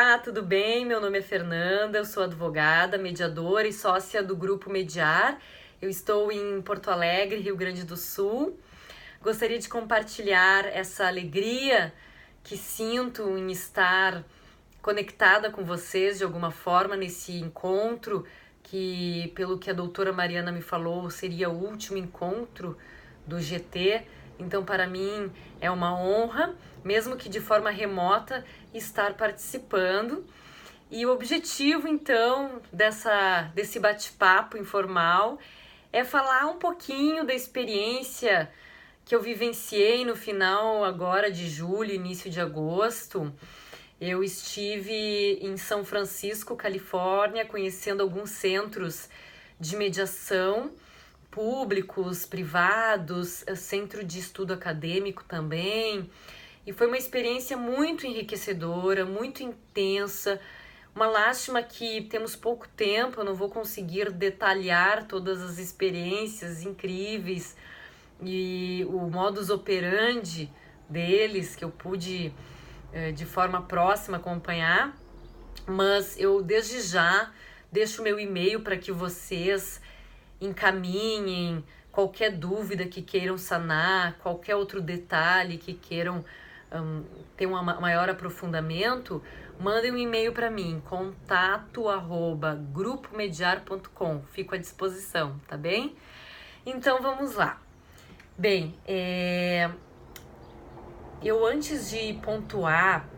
Olá, tudo bem? Meu nome é Fernanda, eu sou advogada, mediadora e sócia do Grupo Mediar. Eu estou em Porto Alegre, Rio Grande do Sul. Gostaria de compartilhar essa alegria que sinto em estar conectada com vocês de alguma forma nesse encontro que, pelo que a doutora Mariana me falou, seria o último encontro do GT. Então, para mim, é uma honra, mesmo que de forma remota, estar participando. E o objetivo, então, desse bate-papo informal é falar um pouquinho da experiência que eu vivenciei no final agora de julho, início de agosto. Eu estive em São Francisco, Califórnia, conhecendo alguns centros de mediação públicos, privados, centro de estudo acadêmico também. E foi uma experiência muito enriquecedora, muito intensa. Uma lástima que temos pouco tempo, eu não vou conseguir detalhar todas as experiências incríveis e o modus operandi deles que eu pude de forma próxima acompanhar, mas eu desde já deixo meu e-mail para que vocês encaminhem qualquer dúvida que queiram sanar, qualquer outro detalhe que queiram ter um maior aprofundamento, mandem um e-mail para mim, contato@grupomediar.com. Fico à disposição, tá bem? Então vamos lá. Bem, eu antes de pontuar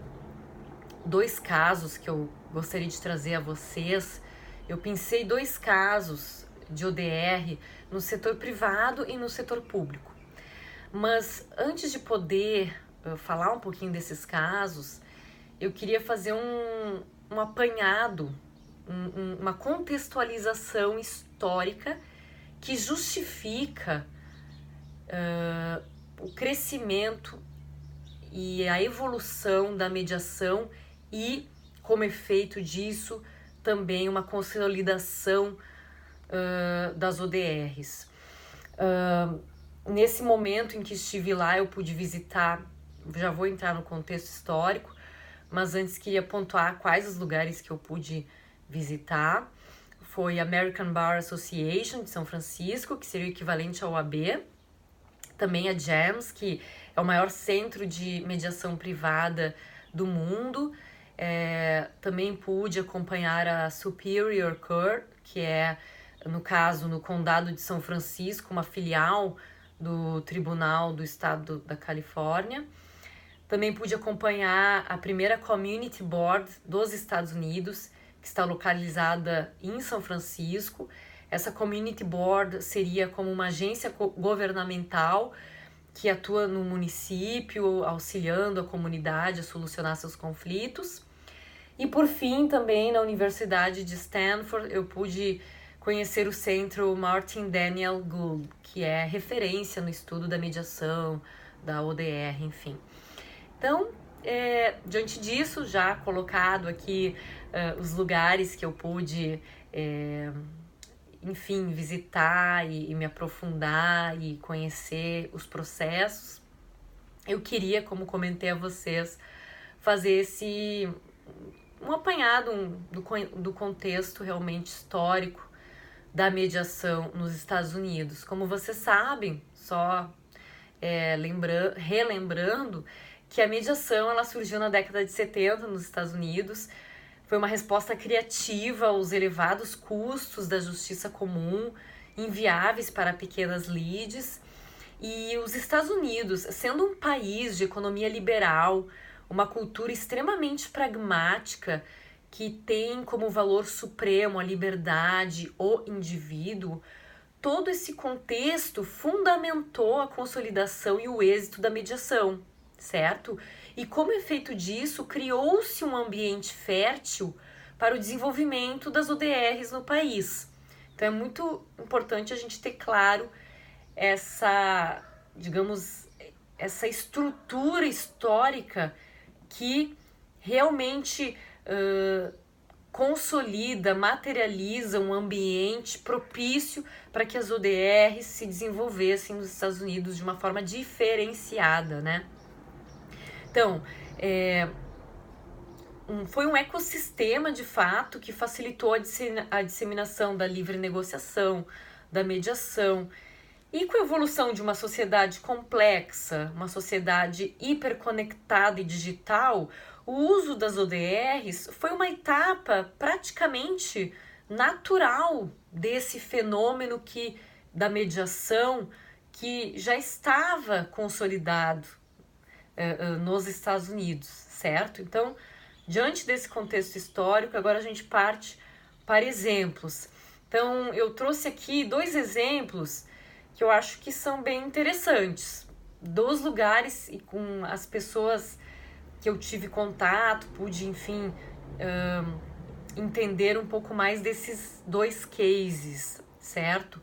dois casos que eu gostaria de trazer a vocês, eu pensei dois casos de ODR no setor privado e no setor público. Mas antes de poder falar um pouquinho desses casos, eu queria fazer um apanhado, uma contextualização histórica que justifica o crescimento e a evolução da mediação e, como efeito disso, também uma consolidação das ODRs. Nesse momento em que estive lá, eu pude visitar, já vou entrar no contexto histórico, mas antes queria pontuar quais os lugares que eu pude visitar. Foi a American Bar Association de São Francisco, que seria o equivalente ao OAB, também a JAMS, que é o maior centro de mediação privada do mundo. Também pude acompanhar a Superior Court, que é, no caso, no Condado de São Francisco, uma filial do Tribunal do Estado da Califórnia. Também pude acompanhar a primeira Community Board dos Estados Unidos, que está localizada em São Francisco. Essa Community Board seria como uma agência governamental que atua no município, auxiliando a comunidade a solucionar seus conflitos. E por fim, também na Universidade de Stanford, eu pude conhecer o Centro Martin Daniel Gould, que é referência no estudo da mediação, da ODR, enfim. Então, diante disso, já colocado aqui os lugares que eu pude, enfim, visitar e me aprofundar e conhecer os processos, eu queria, como comentei a vocês, fazer um apanhado do contexto realmente histórico da mediação nos Estados Unidos. Como vocês sabem, só relembrando que a mediação ela surgiu na década de 70 nos Estados Unidos, foi uma resposta criativa aos elevados custos da justiça comum, inviáveis para pequenas lides, e os Estados Unidos, sendo um país de economia liberal, uma cultura extremamente pragmática, que tem como valor supremo a liberdade, o indivíduo, todo esse contexto fundamentou a consolidação e o êxito da mediação, certo? E como efeito disso, criou-se um ambiente fértil para o desenvolvimento das ODRs no país. Então é muito importante a gente ter claro essa estrutura histórica que realmente consolida, materializa um ambiente propício para que as ODRs se desenvolvessem nos Estados Unidos de uma forma diferenciada, né? Então, foi um ecossistema, de fato, que facilitou a disseminação da livre negociação, da mediação. E com a evolução de uma sociedade complexa, uma sociedade hiperconectada e digital, o uso das ODRs foi uma etapa praticamente natural desse fenômeno da mediação que já estava consolidado nos Estados Unidos, certo? Então, diante desse contexto histórico, agora a gente parte para exemplos. Então, eu trouxe aqui 2 exemplos que eu acho que são bem interessantes, dos lugares e com as pessoas que eu tive contato, pude, enfim, entender um pouco mais desses 2 cases, certo?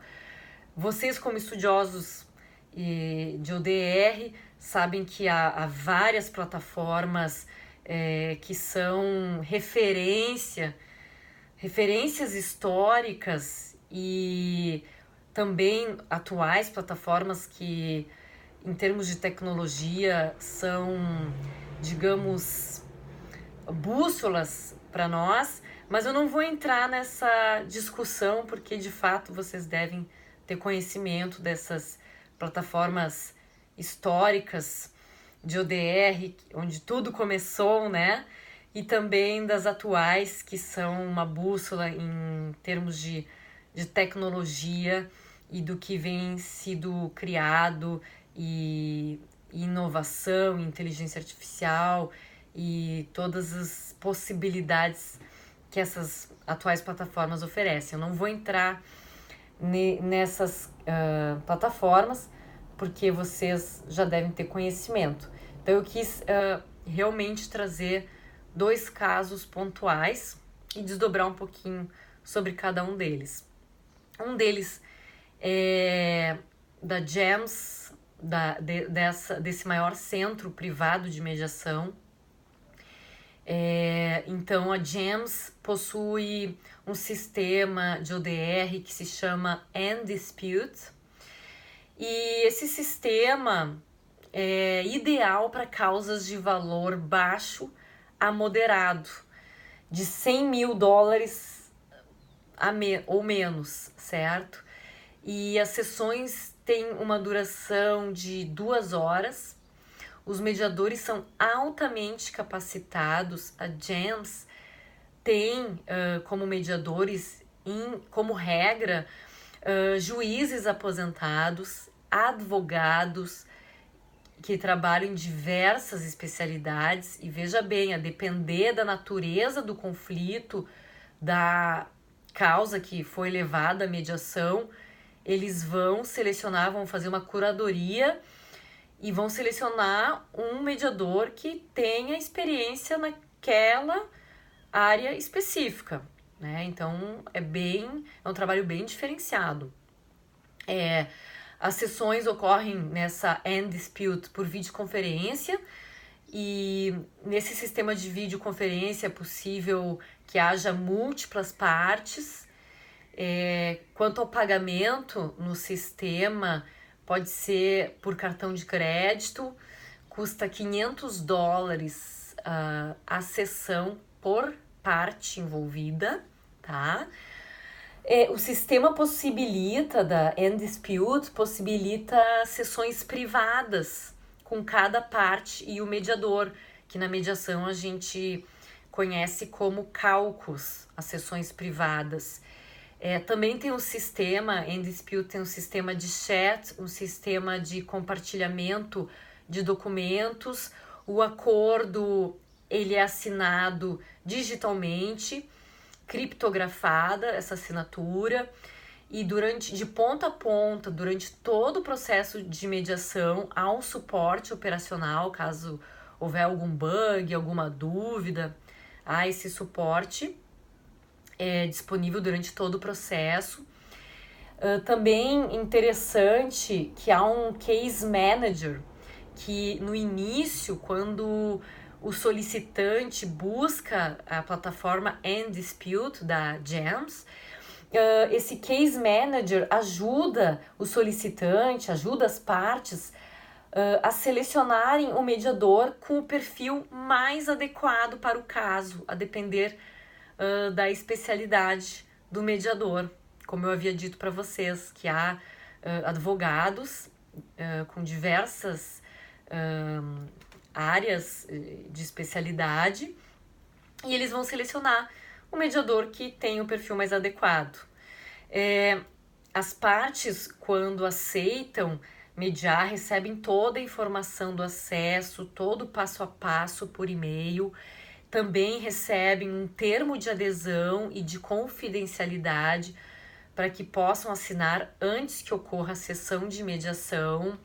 Vocês, como estudiosos de ODR, sabem que há várias plataformas que são referências históricas e também atuais plataformas que, em termos de tecnologia, são, digamos, bússolas para nós, mas eu não vou entrar nessa discussão porque, de fato, vocês devem ter conhecimento dessas plataformas históricas de ODR, onde tudo começou, né? E também das atuais, que são uma bússola em termos de tecnologia e do que vem sido criado, e inovação, inteligência artificial e todas as possibilidades que essas atuais plataformas oferecem. Eu não vou entrar nessas plataformas, porque vocês já devem ter conhecimento. Então eu quis realmente trazer 2 casos pontuais e desdobrar um pouquinho sobre cada um deles. Um deles é da GEMS, desse maior centro privado de mediação. Então, a GEMS possui um sistema de ODR que se chama End-Dispute, e esse sistema é ideal para causas de valor baixo a moderado, de $100 mil ou menos, certo? E as sessões têm uma duração de 2 horas. Os mediadores são altamente capacitados. A GEMS tem como mediadores, como regra, juízes aposentados, advogados que trabalham em diversas especialidades. E veja bem, a depender da natureza do conflito, da causa que foi levada à mediação, eles vão fazer uma curadoria e vão selecionar um mediador que tenha experiência naquela área específica, né? Então, é um trabalho bem diferenciado. As sessões ocorrem nessa End-Dispute por videoconferência, e nesse sistema de videoconferência é possível que haja múltiplas partes. Quanto ao pagamento no sistema, pode ser por cartão de crédito, custa $500 a sessão por parte envolvida, tá? O sistema da End-Dispute possibilita sessões privadas com cada parte e o mediador, que na mediação a gente conhece como caucus, as sessões privadas. Também tem um sistema, End-Dispute tem um sistema de chat, um sistema de compartilhamento de documentos. O acordo, ele é assinado digitalmente, criptografada essa assinatura, e de ponta a ponta, durante todo o processo de mediação, há um suporte operacional, caso houver algum bug, alguma dúvida, há esse suporte disponível durante todo o processo. Também interessante que há um case manager, que no início, quando o solicitante busca a plataforma End-Dispute da GEMS, esse case manager ajuda o solicitante, ajuda as partes a selecionarem o mediador com o perfil mais adequado para o caso, a depender da especialidade do mediador. Como eu havia dito para vocês, que há advogados com diversas áreas de especialidade, e eles vão selecionar o mediador que tem o perfil mais adequado. As partes, quando aceitam mediar, recebem toda a informação do acesso, todo o passo a passo por e-mail, também recebem um termo de adesão e de confidencialidade para que possam assinar antes que ocorra a sessão de mediação.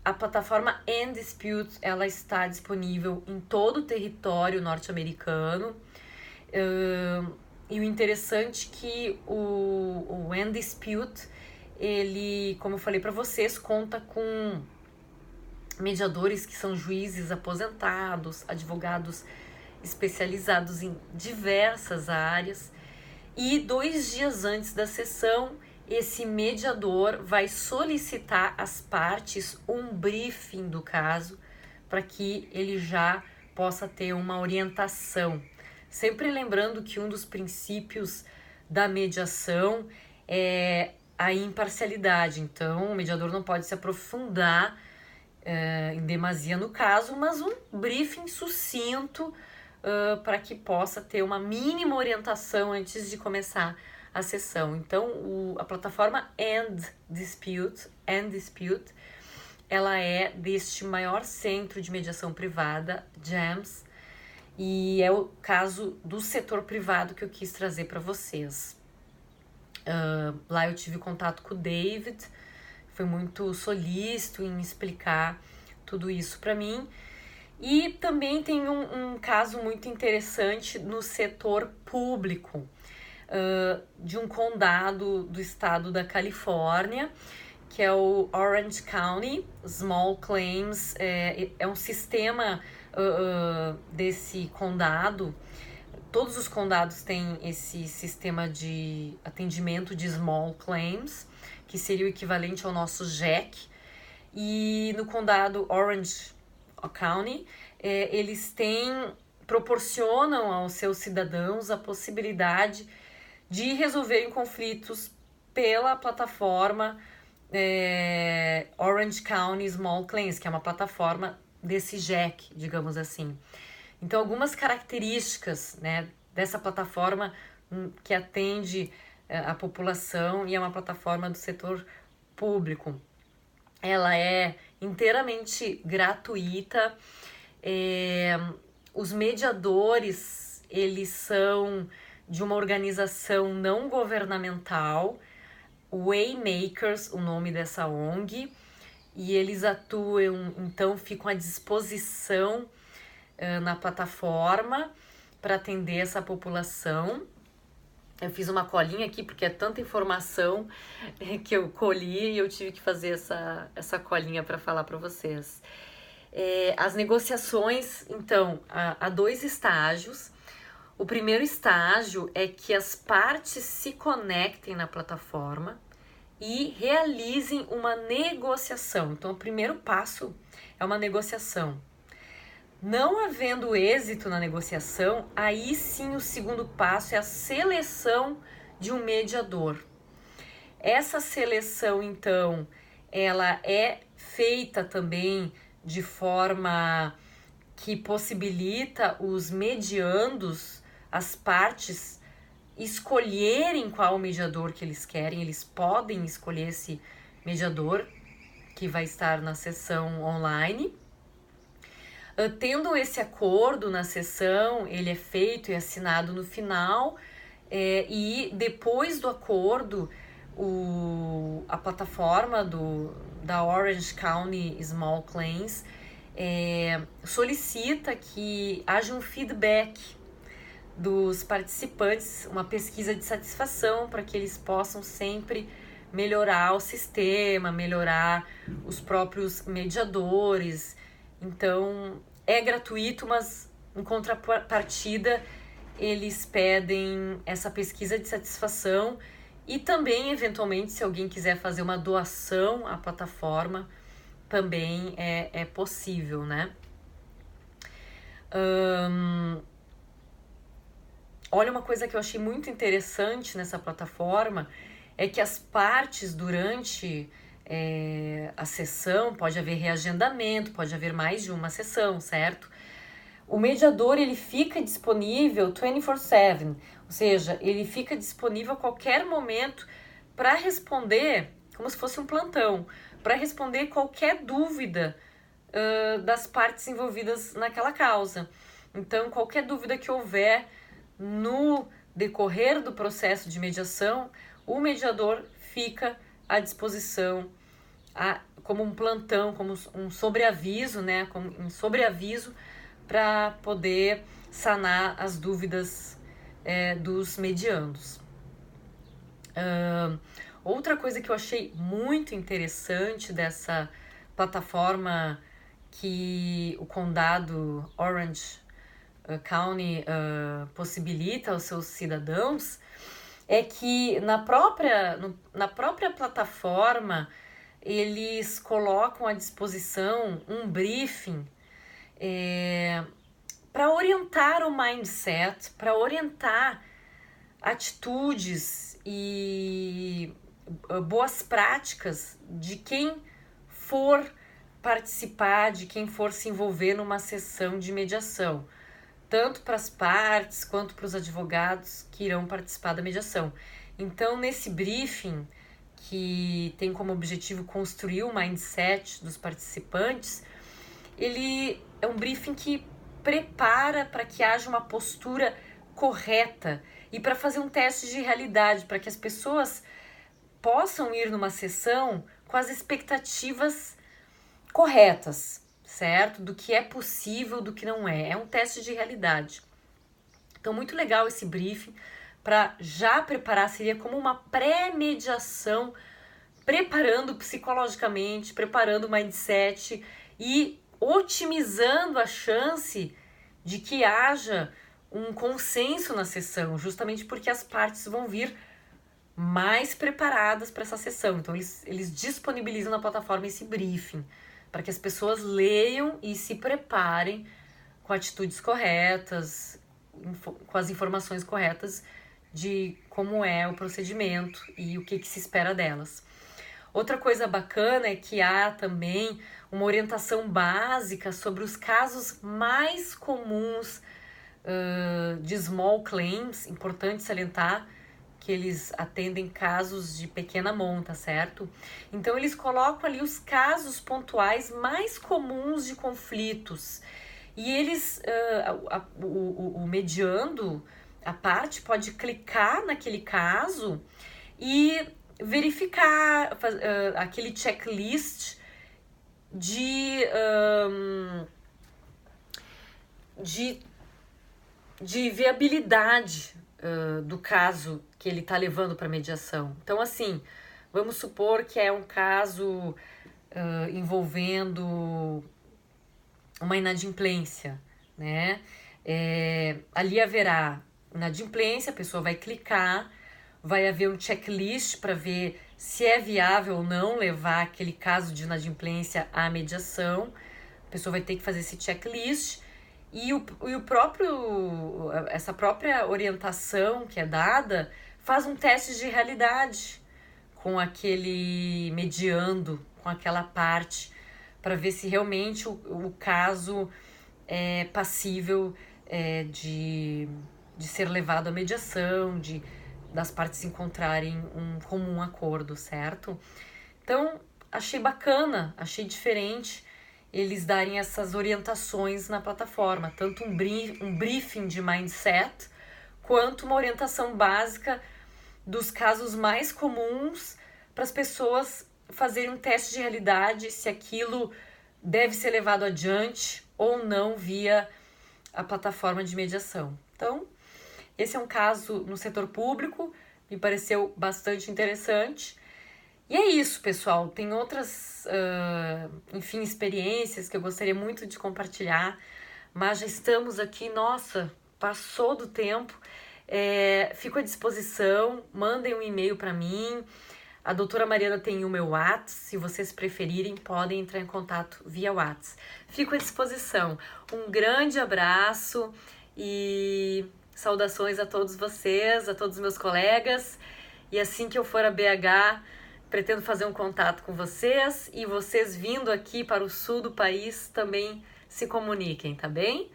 A plataforma N-Dispute, ela está disponível em todo o território norte-americano. E o interessante é que o N-Dispute, ele, como eu falei para vocês, conta com mediadores que são juízes aposentados, advogados especializados em diversas áreas. E 2 dias antes da sessão, esse mediador vai solicitar às partes um briefing do caso para que ele já possa ter uma orientação. Sempre lembrando que um dos princípios da mediação é a imparcialidade. Então, o mediador não pode se aprofundar em demasia no caso, mas um briefing sucinto para que possa ter uma mínima orientação antes de começar a sessão. Então, a plataforma N-Dispute, ela é deste maior centro de mediação privada, JAMS, e é o caso do setor privado que eu quis trazer para vocês. Lá eu tive contato com o David, foi muito solícito em explicar tudo isso para mim. E também tem um caso muito interessante no setor público, de um condado do estado da Califórnia, que é o Orange County Small Claims. É um sistema desse condado. Todos os condados têm esse sistema de atendimento de Small Claims, que seria o equivalente ao nosso JEC. E no condado Orange County, eles proporcionam aos seus cidadãos a possibilidade de resolverem conflitos pela plataforma Orange County Small Claims, que é uma plataforma desse JEC, digamos assim. Então, algumas características, né, dessa plataforma que atende a população e é uma plataforma do setor público. Ela é inteiramente gratuita. Os mediadores, eles são de uma organização não governamental, Waymakers, o nome dessa ONG, e eles atuam, então ficam à disposição na plataforma para atender essa população. Eu fiz uma colinha aqui porque é tanta informação que eu colhi e eu tive que fazer essa colinha para falar para vocês. As negociações, então, há 2 estágios. O primeiro estágio é que as partes se conectem na plataforma e realizem uma negociação. Então, o primeiro passo é uma negociação. Não havendo êxito na negociação, aí sim o segundo passo é a seleção de um mediador. Essa seleção, então, ela é feita também de forma que possibilita os mediandos, as partes, escolherem qual mediador que eles querem. Eles podem escolher esse mediador que vai estar na sessão online. Tendo esse acordo na sessão, ele é feito e assinado no final, e depois do acordo, a plataforma da Orange County Small Claims solicita que haja um feedback dos participantes, uma pesquisa de satisfação para que eles possam sempre melhorar o sistema, melhorar os próprios mediadores. Então, é gratuito, mas em contrapartida, eles pedem essa pesquisa de satisfação e também, eventualmente, se alguém quiser fazer uma doação à plataforma, também é possível, né? Olha, uma coisa que eu achei muito interessante nessa plataforma é que as partes durante a sessão, pode haver reagendamento, pode haver mais de uma sessão, certo? O mediador, ele fica disponível 24/7, ou seja, ele fica disponível a qualquer momento para responder, como se fosse um plantão, para responder qualquer dúvida das partes envolvidas naquela causa. Então, qualquer dúvida que houver no decorrer do processo de mediação, o mediador fica à disposição como um plantão, como um sobreaviso, né? Como um sobreaviso para poder sanar as dúvidas dos mediandos. Outra coisa que eu achei muito interessante dessa plataforma que o condado Orange County possibilita aos seus cidadãos é que na própria plataforma eles colocam à disposição um briefing para orientar o mindset, para orientar atitudes e boas práticas de quem for participar, de quem for se envolver numa sessão de mediação, tanto para as partes quanto para os advogados que irão participar da mediação. Então, nesse briefing, que tem como objetivo construir o mindset dos participantes, ele é um briefing que prepara para que haja uma postura correta e para fazer um teste de realidade, para que as pessoas possam ir numa sessão com as expectativas corretas, certo? Do que é possível, do que não é. É um teste de realidade. Então, muito legal esse briefing para já preparar, seria como uma pré-mediação, preparando psicologicamente, preparando o mindset e otimizando a chance de que haja um consenso na sessão, justamente porque as partes vão vir mais preparadas para essa sessão. Então, eles disponibilizam na plataforma esse briefing para que as pessoas leiam e se preparem com atitudes corretas, com as informações corretas de como é o procedimento e o que se espera delas. Outra coisa bacana é que há também uma orientação básica sobre os casos mais comuns de small claims, importante salientar que eles atendem casos de pequena monta, certo? Então, eles colocam ali os casos pontuais mais comuns de conflitos. E eles, o mediando, a parte pode clicar naquele caso e verificar aquele checklist de viabilidade do caso que ele está levando para mediação. Então, assim, vamos supor que é um caso envolvendo uma inadimplência, né? Ali haverá inadimplência, a pessoa vai clicar, vai haver um checklist para ver se é viável ou não levar aquele caso de inadimplência à mediação. A pessoa vai ter que fazer esse checklist e essa própria orientação que é dada faz um teste de realidade com aquele mediando, com aquela parte, para ver se realmente o caso é passível de ser levado à mediação, das partes encontrarem um comum acordo, certo? Então, achei bacana, achei diferente eles darem essas orientações na plataforma, tanto um briefing de mindset, quanto uma orientação básica dos casos mais comuns para as pessoas fazerem um teste de realidade se aquilo deve ser levado adiante ou não via a plataforma de mediação. Então, esse é um caso no setor público, me pareceu bastante interessante. E é isso, pessoal. Tem outras, experiências que eu gostaria muito de compartilhar, mas já estamos aqui, nossa, passou do tempo. Fico à disposição, mandem um e-mail para mim. A doutora Mariana tem o meu WhatsApp, se vocês preferirem, podem entrar em contato via WhatsApp. Fico à disposição. Um grande abraço e saudações a todos vocês, a todos os meus colegas. E assim que eu for a BH, pretendo fazer um contato com vocês e vocês vindo aqui para o sul do país também se comuniquem, tá bem?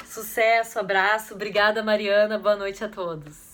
Sucesso, abraço, obrigada Mariana, boa noite a todos.